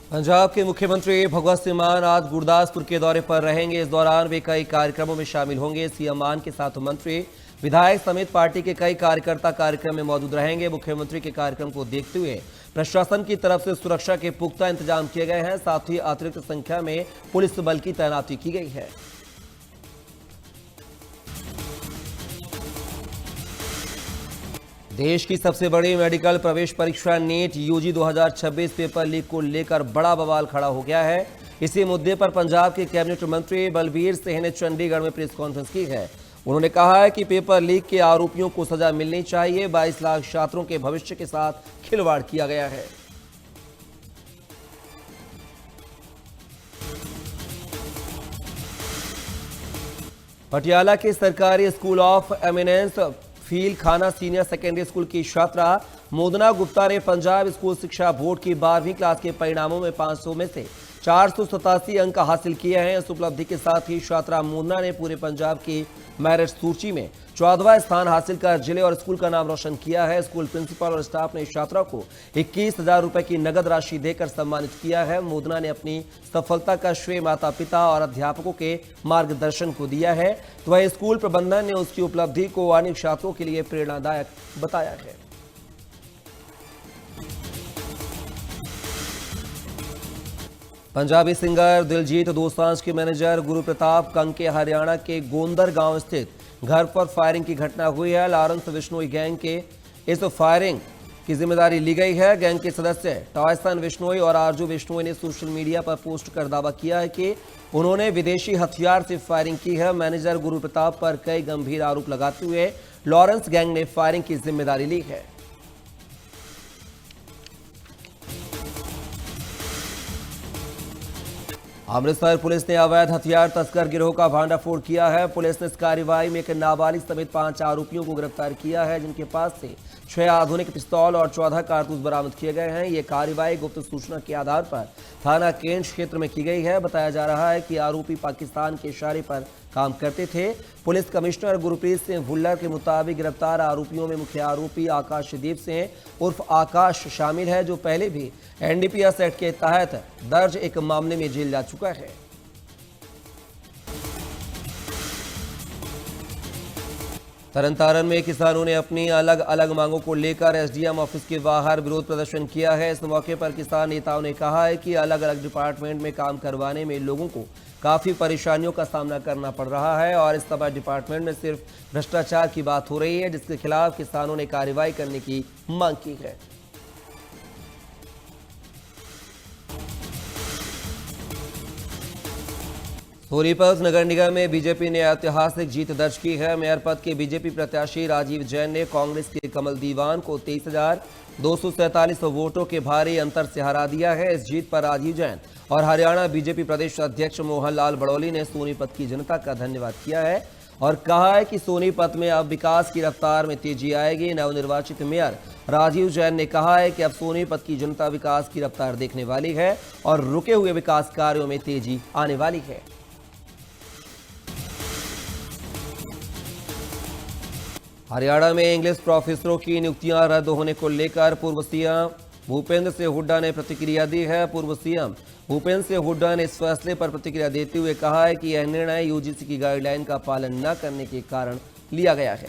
पंजाब के मुख्यमंत्री भगवत सिंह मान आज गुरदासपुर के दौरे पर रहेंगे। इस दौरान वे कई कार्यक्रमों में शामिल होंगे। सीएम मान के साथ मंत्री, विधायक समेत पार्टी के कई कार्यकर्ता कार्यक्रम में मौजूद रहेंगे। मुख्यमंत्री के कार्यक्रम को देखते हुए प्रशासन की तरफ से सुरक्षा के पुख्ता इंतजाम किए गए हैं। साथ ही अतिरिक्त संख्या में पुलिस बल की तैनाती की गई है। देश की सबसे बड़ी मेडिकल प्रवेश परीक्षा नीट यूजी 2026 पेपर लीक को लेकर बड़ा बवाल खड़ा हो गया है। इसी मुद्दे पर पंजाब के कैबिनेट मंत्री बलबीर सिंह ने चंडीगढ़ में प्रेस कॉन्फ्रेंस की है। उन्होंने कहा है कि पेपर लीक के आरोपियों को सजा मिलनी चाहिए। 22 लाख छात्रों के भविष्य के साथ खिलवाड़ किया गया है। पटियाला के सरकारी स्कूल ऑफ एमिनेंस फील खाना सीनियर सेकेंडरी स्कूल की छात्रा मोदना गुप्ता ने पंजाब स्कूल शिक्षा बोर्ड की 12वीं क्लास के परिणामों में 500 में से 487 अंक हासिल किए हैं। इस उपलब्धि के साथ ही छात्रा मोदना ने पूरे पंजाब की मेरिट सूची में 14वां स्थान हासिल कर जिले और स्कूल का नाम रोशन किया है। स्कूल प्रिंसिपल और स्टाफ ने छात्रा को 21,000 रुपए की नगद राशि देकर सम्मानित किया है। मोदना ने अपनी सफलता का श्रेय माता पिता और अध्यापकों के मार्गदर्शन को दिया है। तो वह स्कूल प्रबंधन ने उसकी उपलब्धि को अन्य छात्रों के लिए प्रेरणादायक बताया है। पंजाबी सिंगर दिलजीत दोसांझ के मैनेजर गुरु प्रताप कंग के हरियाणा के गोंदर गांव स्थित घर पर फायरिंग की घटना हुई है। लॉरेंस बिश्नोई गैंग के इस फायरिंग की जिम्मेदारी ली गई है। गैंग के सदस्य टॉयसन बिश्नोई और आरजू बिश्नोई ने सोशल मीडिया पर पोस्ट कर दावा किया है कि उन्होंने विदेशी हथियार से फायरिंग की है। मैनेजर गुरु प्रताप पर कई गंभीर आरोप लगाते हुए लॉरेंस गैंग ने फायरिंग की जिम्मेदारी ली है। अमृतसर पुलिस ने अवैध हथियार तस्कर गिरोह का भांडाफोड़ किया है। पुलिस ने इस कार्रवाई में एक नाबालिग समेत 5 आरोपियों को गिरफ्तार किया है, जिनके पास से 6 आधुनिक पिस्तौल और 14 कारतूस बरामद किए गए हैं। ये कार्रवाई गुप्त सूचना के आधार पर थाना केंट क्षेत्र में की गई है। बताया जा रहा है कि आरोपी पाकिस्तान के इशारे पर काम करते थे। पुलिस कमिश्नर गुरप्रीत सिंह भुल्लर के मुताबिक गिरफ्तार आरोपियों में मुख्य आरोपी आकाशदीप सिंह उर्फ आकाश शामिल है, जो पहले भी एनडीपीएस एक्ट के तहत दर्ज एक मामले में जेल जा चुका है। तरनतारन में किसानों ने अपनी अलग अलग मांगों को लेकर एसडीएम ऑफिस के बाहर विरोध प्रदर्शन किया है। इस मौके पर किसान नेताओं ने कहा है कि अलग अलग डिपार्टमेंट में काम करवाने में लोगों को काफी परेशानियों का सामना करना पड़ रहा है और इस समय डिपार्टमेंट में सिर्फ भ्रष्टाचार की बात हो रही है, जिसके खिलाफ किसानों ने कार्रवाई करने की मांग की है। सोनीपत नगर निगम में बीजेपी ने ऐतिहासिक जीत दर्ज की है। मेयर पद के बीजेपी प्रत्याशी राजीव जैन ने कांग्रेस के कमल दीवान को 23,247 वोटों के भारी अंतर से हरा दिया है। इस जीत पर राजीव जैन और हरियाणा बीजेपी प्रदेश अध्यक्ष मोहन लाल बड़ौली ने सोनीपत की जनता का धन्यवाद किया है और कहा है कि सोनीपत में अब विकास की रफ्तार में तेजी आएगी। नवनिर्वाचित मेयर राजीव जैन ने कहा है कि अब सोनीपत की जनता विकास की रफ्तार देखने वाली है और रुके हुए विकास कार्यों में तेजी आने वाली है। हरियाणा में इंग्लिश प्रोफेसरों की नियुक्तियां रद्द होने को लेकर पूर्व सीएम भूपेंद्र सिंह हुड्डा ने प्रतिक्रिया दी है। पूर्व सीएम भूपेंद्र सिंह हुड्डा ने इस फैसले पर प्रतिक्रिया देते हुए कहा है कि यह निर्णय यूजीसी की गाइडलाइन का पालन न करने के कारण लिया गया है।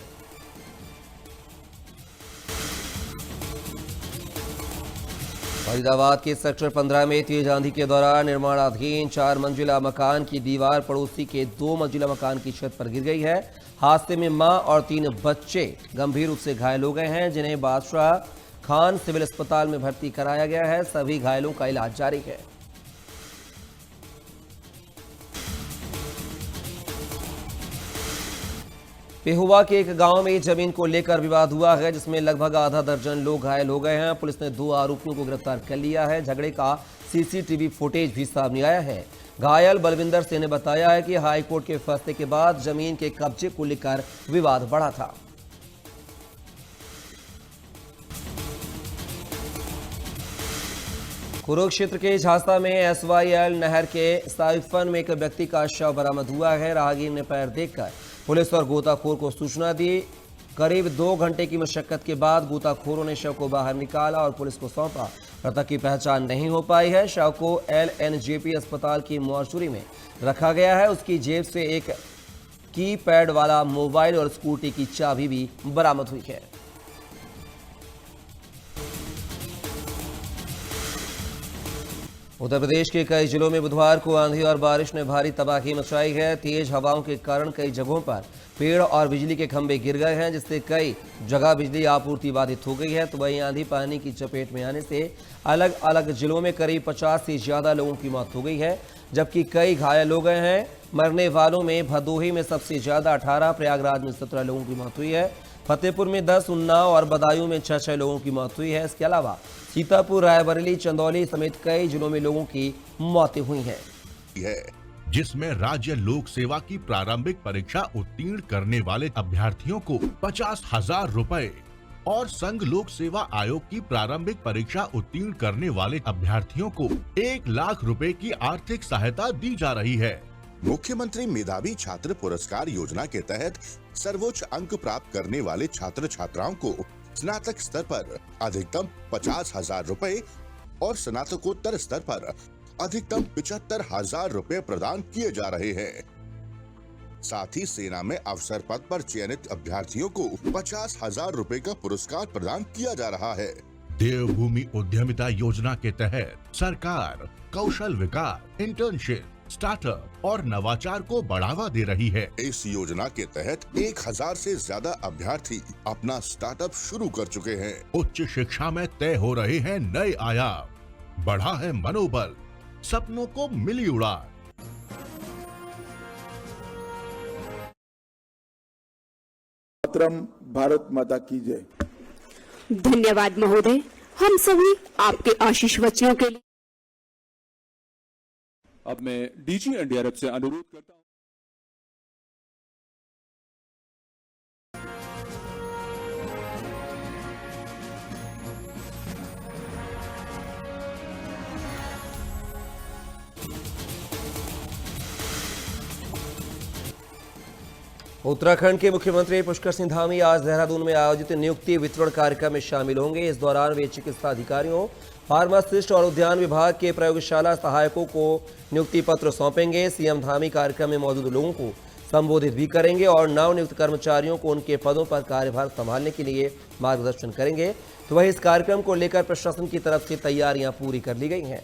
फरीदाबाद के सेक्टर 15 में तेज आंधी के दौरान निर्माणाधीन 4 मंजिला मकान की दीवार पड़ोसी के 2 मंजिला मकान की छत पर गिर गई है। हादसे में मां और 3 बच्चे गंभीर रूप से घायल हो गए हैं, जिन्हें बादशाह खान सिविल अस्पताल में भर्ती कराया गया है। सभी घायलों का इलाज जारी है। पेहुआ के एक गांव में जमीन को लेकर विवाद हुआ है, जिसमें लगभग आधा दर्जन लोग घायल हो गए हैं। पुलिस ने 2 आरोपियों को गिरफ्तार कर लिया है। झगड़े का सीसीटीवी फुटेज भी सामने आया है। घायल बलविंदर सिंह ने बताया है कि हाईकोर्ट के फैसले के बाद जमीन के कब्जे को लेकर विवाद बढ़ा था। कुरुक्षेत्र के झांसा में एसवाईएल नहर के साइफन में एक व्यक्ति का शव बरामद हुआ है। राहगीर ने पैर देखकर पुलिस और गोताखोर को सूचना दी। करीब 2 घंटे की मशक्कत के बाद गोताखोरों ने शव को बाहर निकाला और पुलिस को सौंपा। मृतक की पहचान नहीं हो पाई है। शव को LNJP अस्पताल की मॉर्चुरी में रखा गया है। उसकी जेब से एक कीपैड वाला मोबाइल और स्कूटी की चाबी भी बरामद हुई है। उत्तर प्रदेश के कई जिलों में बुधवार को आंधी और बारिश ने भारी तबाही मचाई है। तेज हवाओं के कारण कई जगहों पर पेड़ और बिजली के खंभे गिर गए हैं, जिससे कई जगह बिजली आपूर्ति बाधित हो गई है। तो वहीं आंधी पानी की चपेट में आने से अलग अलग जिलों में करीब 50 से ज्यादा लोगों की मौत हो गई है, जबकि कई घायल हो गए हैं। मरने वालों में भदोही में सबसे ज्यादा 18, प्रयागराज में 17 लोगों की मौत हुई है, फतेहपुर में 10, उन्नाव और बदायूं में 6 लोगों की मौत हुई है। इसके अलावा सीतापुर, रायबरेली, चंदौली समेत कई जिलों में लोगों की मौतें हुई हैं। जिसमें राज्य लोक सेवा की प्रारंभिक परीक्षा उत्तीर्ण करने वाले अभ्यर्थियों को 50,000 रुपए और संघ लोक सेवा आयोग की प्रारंभिक परीक्षा उत्तीर्ण करने वाले अभ्यर्थियों को 1 लाख रुपए की आर्थिक सहायता दी जा रही है। मुख्यमंत्री मेधावी छात्र पुरस्कार योजना के तहत सर्वोच्च अंक प्राप्त करने वाले छात्र छात्राओं को स्नातक स्तर पर अधिकतम 50,000 रुपए और स्नातकोत्तर स्तर पर अधिकतम 75,000 रुपए प्रदान किए जा रहे हैं। साथ ही सेना में अवसर पद पर चयनित अभ्यर्थियों को 50,000 रुपए का पुरस्कार प्रदान किया जा रहा है। देवभूमि उद्यमिता योजना के तहत सरकार कौशल विकास, इंटर्नशिप, स्टार्टअप और नवाचार को बढ़ावा दे रही है। इस योजना के तहत 1000 से ज्यादा अभ्यर्थी अपना स्टार्टअप शुरू कर चुके हैं। उच्च शिक्षा में तय हो रहे हैं नए आयाम, बढ़ा है मनोबल, सपनों को मिली उड़ान। भारत माता की जय। धन्यवाद महोदय, हम सभी आपके आशीष वचनों के लिए। अब मैं डीजी एनडीआरएफ से अनुरोध करता हूं। उत्तराखंड के मुख्यमंत्री पुष्कर सिंह धामी आज देहरादून में आयोजित नियुक्ति वितरण कार्यक्रम में शामिल होंगे। इस दौरान वे चिकित्सा अधिकारियों, फार्मासिस्ट और उद्यान विभाग के प्रयोगशाला सहायकों को नियुक्ति पत्र सौंपेंगे। सीएम धामी कार्यक्रम में मौजूद लोगों को संबोधित भी करेंगे और नवनियुक्त कर्मचारियों को उनके पदों पर कार्यभार संभालने के लिए मार्गदर्शन करेंगे। तो वहीं इस कार्यक्रम को लेकर प्रशासन की तरफ से तैयारियां पूरी कर ली गई हैं।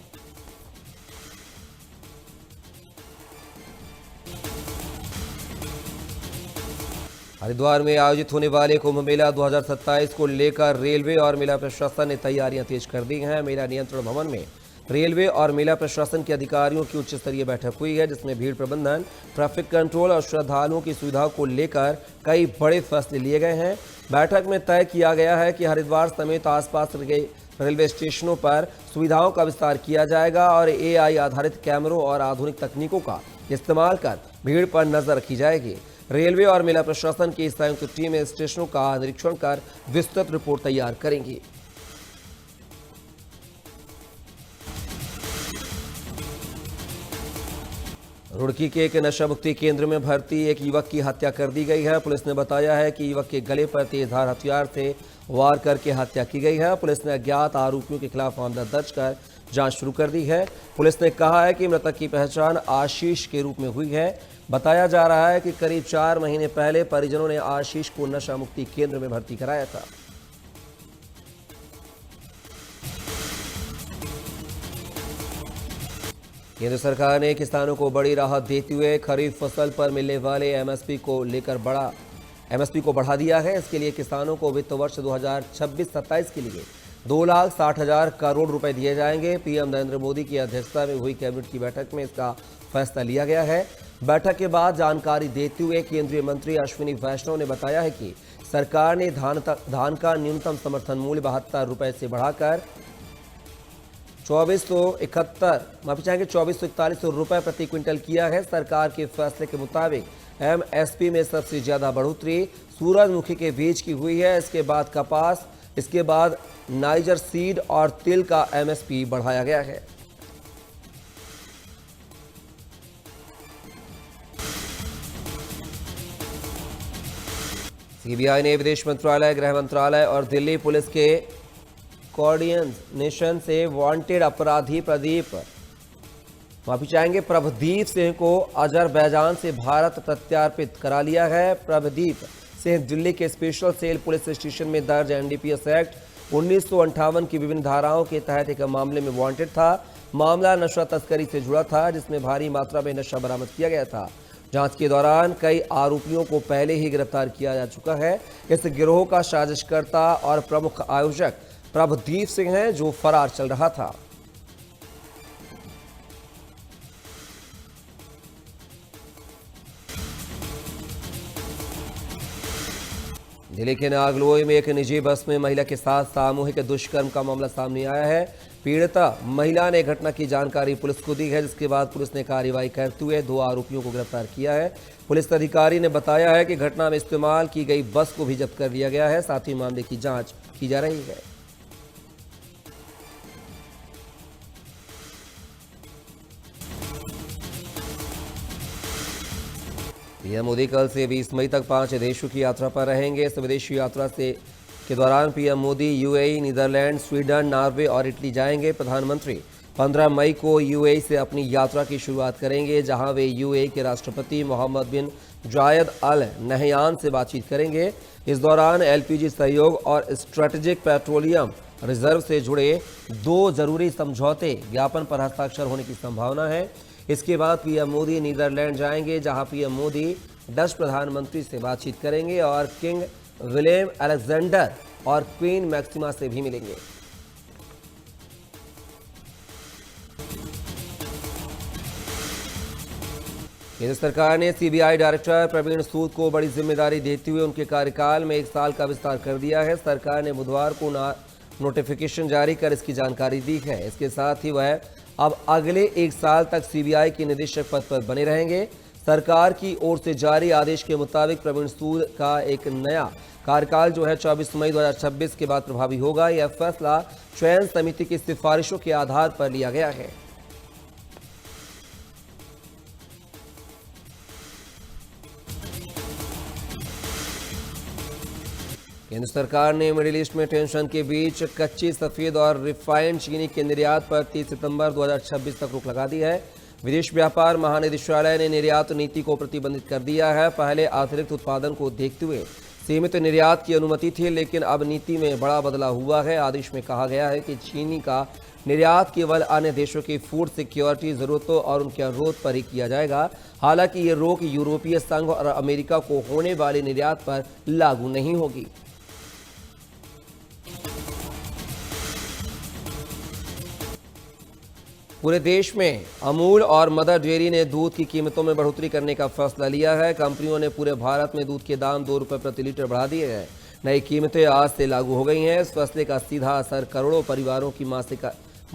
हरिद्वार में आयोजित होने वाले कुंभ मेला 2027 को लेकर रेलवे और मेला प्रशासन ने तैयारियां तेज कर दी हैं। मेला नियंत्रण भवन में रेलवे और मेला प्रशासन के अधिकारियों की उच्च स्तरीय बैठक हुई है, जिसमें भीड़ प्रबंधन, ट्रैफिक कंट्रोल और श्रद्धालुओं की सुविधाओं को लेकर कई बड़े फैसले लिए गए हैं। बैठक में तय किया गया है कि हरिद्वार समेत आसपास के रेलवे स्टेशनों पर सुविधाओं का विस्तार किया जाएगा और AI आधारित कैमरों और आधुनिक तकनीकों का इस्तेमाल कर भीड़ पर नजर रखी जाएगी। रेलवे और मेला प्रशासन की संयुक्त टीम स्टेशनों का निरीक्षण कर विस्तृत रिपोर्ट तैयार करेंगी। रुड़की के एक नशा मुक्ति केंद्र में भर्ती एक युवक की हत्या कर दी गई है। पुलिस ने बताया है कि युवक के गले पर तेजधार हथियार से वार करके हत्या की गई है। पुलिस ने अज्ञात आरोपियों के खिलाफ मामला दर्ज कर जांच शुरू कर दी है। पुलिस ने कहा है कि मृतक की पहचान आशीष के रूप में हुई है। बताया जा रहा है कि करीब 4 महीने पहले परिजनों ने आशीष को नशा मुक्ति केंद्र में भर्ती कराया था। केंद्र सरकार ने किसानों को बड़ी राहत देते हुए खरीफ फसल पर मिलने वाले एमएसपी को बढ़ा दिया है। इसके लिए किसानों को वित्त वर्ष 2026-27 के लिए 2,60,000 करोड़ रुपए दिए जाएंगे। पीएम नरेंद्र मोदी की अध्यक्षता में हुई कैबिनेट की बैठक में इसका फैसला लिया गया है। बैठक के बाद जानकारी देते हुए केंद्रीय मंत्री अश्विनी वैष्णव ने बताया है कि सरकार ने धान का न्यूनतम समर्थन मूल्य 72 रुपए से बढ़ाकर 2441 रुपए प्रति क्विंटल किया है। सरकार के फैसले के मुताबिक एमएसपी में सबसे ज्यादा बढ़ोतरी सूरजमुखी के बीज की हुई है। इसके बाद कपास, इसके बाद नाइजर सीड और तिल का एमएसपी बढ़ाया गया है। सीबीआई ने विदेश मंत्रालय, गृह मंत्रालय और दिल्ली पुलिस के कोऑर्डिनेशन से वांटेड अपराधी प्रभदीप सिंह को अजरबैजान से भारत प्रत्यार्पित करा लिया है। प्रभदीप सिंह दिल्ली के स्पेशल सेल पुलिस स्टेशन में दर्ज एनडीपीएस एक्ट 1958 की विभिन्न धाराओं के तहत एक मामले में वांटेड था। मामला नशा तस्करी से जुड़ा था, जिसमें भारी मात्रा में नशा बरामद किया गया था। जांच के दौरान कई आरोपियों को पहले ही गिरफ्तार किया जा चुका है। इस गिरोह का साजिशकर्ता और प्रमुख आयोजक प्रभदीप सिंह है, जो फरार चल रहा था। दिल्ली के नागलोई में एक निजी बस में महिला के साथ सामूहिक दुष्कर्म का मामला सामने आया है। पीड़िता महिला ने घटना की जानकारी पुलिस को दी है, जिसके बाद पुलिस ने कार्रवाई करते हुए 2 आरोपियों को गिरफ्तार किया है। पुलिस अधिकारी ने बताया है कि घटना में इस्तेमाल की गई बस को भी जब्त कर लिया गया है। साथ ही मामले की जांच की जा रही है। पीएम मोदी कल से 20 मई तक 5 देशों की यात्रा पर रहेंगे। इस विदेशी यात्रा के दौरान PM Modi UAE, Netherlands, Sweden, Norway और इटली जाएंगे। प्रधानमंत्री 15 मई को यूएई से अपनी यात्रा की शुरुआत करेंगे, जहां वे यूएई के राष्ट्रपति मोहम्मद बिन जायद अल नहयान से बातचीत करेंगे। इस दौरान एलपीजी सहयोग और स्ट्रेटेजिक पेट्रोलियम रिजर्व से जुड़े 2 जरूरी समझौते ज्ञापन पर हस्ताक्षर होने की संभावना है। इसके बाद पीएम मोदी नीदरलैंड जाएंगे, जहां पीएम मोदी डच प्रधानमंत्री से बातचीत करेंगे और किंग विलेम अलेक्जेंडर और क्वीन मैक्सिमा से भी मिलेंगे। केंद्र सरकार ने सीबीआई डायरेक्टर प्रवीण सूद को बड़ी जिम्मेदारी देते हुए उनके कार्यकाल में 1 साल का विस्तार कर दिया है। सरकार ने बुधवार को नोटिफिकेशन जारी कर इसकी जानकारी दी है। इसके साथ ही वह अब अगले 1 साल तक सीबीआई के निदेशक पद पर बने रहेंगे। सरकार की ओर से जारी आदेश के मुताबिक प्रवीण सूद का एक नया कार्यकाल जो है 24 मई 2026 के बाद प्रभावी होगा। यह फैसला चयन समिति की सिफारिशों के आधार पर लिया गया है। केंद्र सरकार ने मिडिल ईस्ट में टेंशन के बीच कच्ची, सफेद और रिफाइंड चीनी के निर्यात पर 30 सितंबर 2026 तक रोक लगा दी है। विदेश व्यापार महानिदेशालय ने निर्यात नीति को प्रतिबंधित कर दिया है। पहले अतिरिक्त उत्पादन को देखते हुए सीमित निर्यात की अनुमति थी, लेकिन अब नीति में बड़ा बदलाव हुआ है। आदेश में कहा गया है कि चीनी का निर्यात केवल अन्य देशों की फूड सिक्योरिटी जरूरतों और उनके अनुरोध पर ही किया जाएगा। हालांकि ये रोक यूरोपीय संघ और अमेरिका को होने वाले निर्यात पर लागू नहीं होगी। पूरे देश में अमूल और मदर डेयरी ने दूध की कीमतों में बढ़ोतरी करने का फैसला लिया है। कंपनियों ने पूरे भारत में दूध के दाम 2 रुपये प्रति लीटर बढ़ा दिए हैं। नई कीमतें आज से लागू हो गई हैं। इस फैसले का सीधा असर करोड़ों परिवारों की मासिक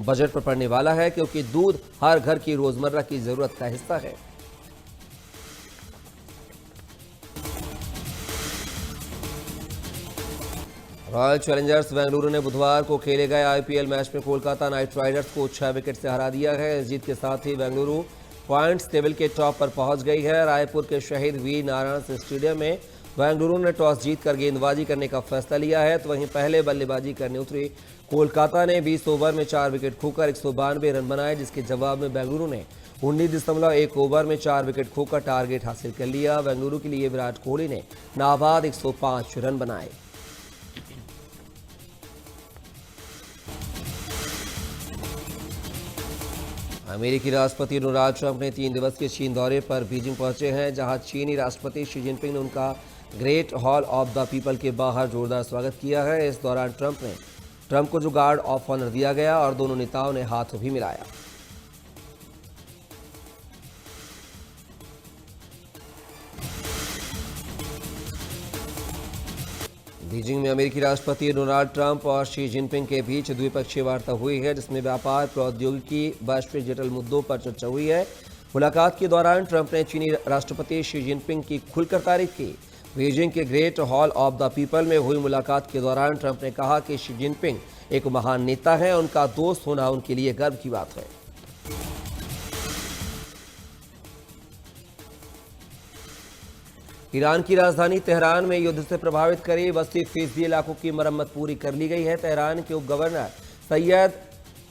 बजट पर पड़ने वाला है, क्योंकि दूध हर घर की रोजमर्रा की जरूरत का हिस्सा है। रॉयल चैलेंजर्स बेंगलुरु ने बुधवार को खेले गए आईपीएल मैच में कोलकाता नाइट राइडर्स को 6 विकेट से हरा दिया है। इस जीत के साथ ही बेंगलुरु पॉइंट्स टेबल के टॉप पर पहुंच गई है। रायपुर के शहीद वीर नारायण स्टेडियम में बेंगलुरु ने टॉस जीतकर गेंदबाजी करने का फैसला लिया है, तो वहीं पहले बल्लेबाजी करने उतरी कोलकाता ने 20 ओवर में 4 विकेट खोकर 192 रन बनाए, जिसके जवाब में बेंगलुरु ने 19.1 ओवर में 4 विकेट खोकर टारगेट हासिल कर लिया। बेंगलुरु के लिए विराट कोहली ने नाबाद 105 रन बनाए। अमेरिकी राष्ट्रपति डोनाल्ड ट्रंप ने 3 दिवसीय चीन दौरे पर बीजिंग पहुंचे हैं, जहां चीनी राष्ट्रपति शी जिनपिंग ने उनका great hall of the people के बाहर जोरदार स्वागत किया है। इस दौरान ट्रंप को जो गार्ड ऑफ ऑनर दिया गया और दोनों नेताओं ने हाथ भी मिलाया। बीजिंग में अमेरिकी राष्ट्रपति डोनाल्ड ट्रंप और शी जिनपिंग के बीच द्विपक्षीय वार्ता हुई है, जिसमें व्यापार, प्रौद्योगिकी, वैश्विक जटिल मुद्दों पर चर्चा हुई है। मुलाकात के दौरान ट्रंप ने चीनी राष्ट्रपति शी जिनपिंग की खुलकर तारीफ की। बीजिंग के great hall of the people में हुई मुलाकात के दौरान ट्रंप ने कहा कि शी जिनपिंग एक महान नेता है, उनका दोस्त होना उनके लिए गर्व की बात है। ईरान की राजधानी तेहरान में युद्ध से प्रभावित करीब 80% इलाकों की मरम्मत पूरी कर ली गई है। तेहरान के उप गवर्नर सैयद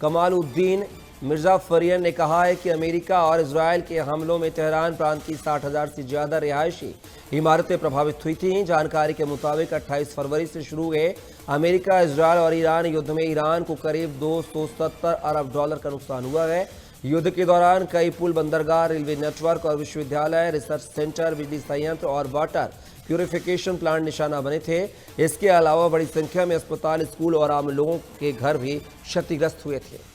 कमालुद्दीन मिर्जाफरियन ने कहा है कि अमेरिका और इजरायल के हमलों में तेहरान प्रांत की 60,000 से ज्यादा रिहायशी इमारतें प्रभावित हुई थीं। जानकारी के मुताबिक 28 फरवरी से शुरू हुए अमेरिका, इजरायल और ईरान युद्ध में ईरान को करीब 270 अरब डॉलर का नुकसान हुआ है। युद्ध के दौरान कई पुल, बंदरगाह, रेलवे नेटवर्क और विश्वविद्यालय, रिसर्च सेंटर, बिजली संयंत्र और वाटर प्यूरिफिकेशन प्लांट निशाना बने थे। इसके अलावा बड़ी संख्या में अस्पताल, स्कूल और आम लोगों के घर भी क्षतिग्रस्त हुए थे।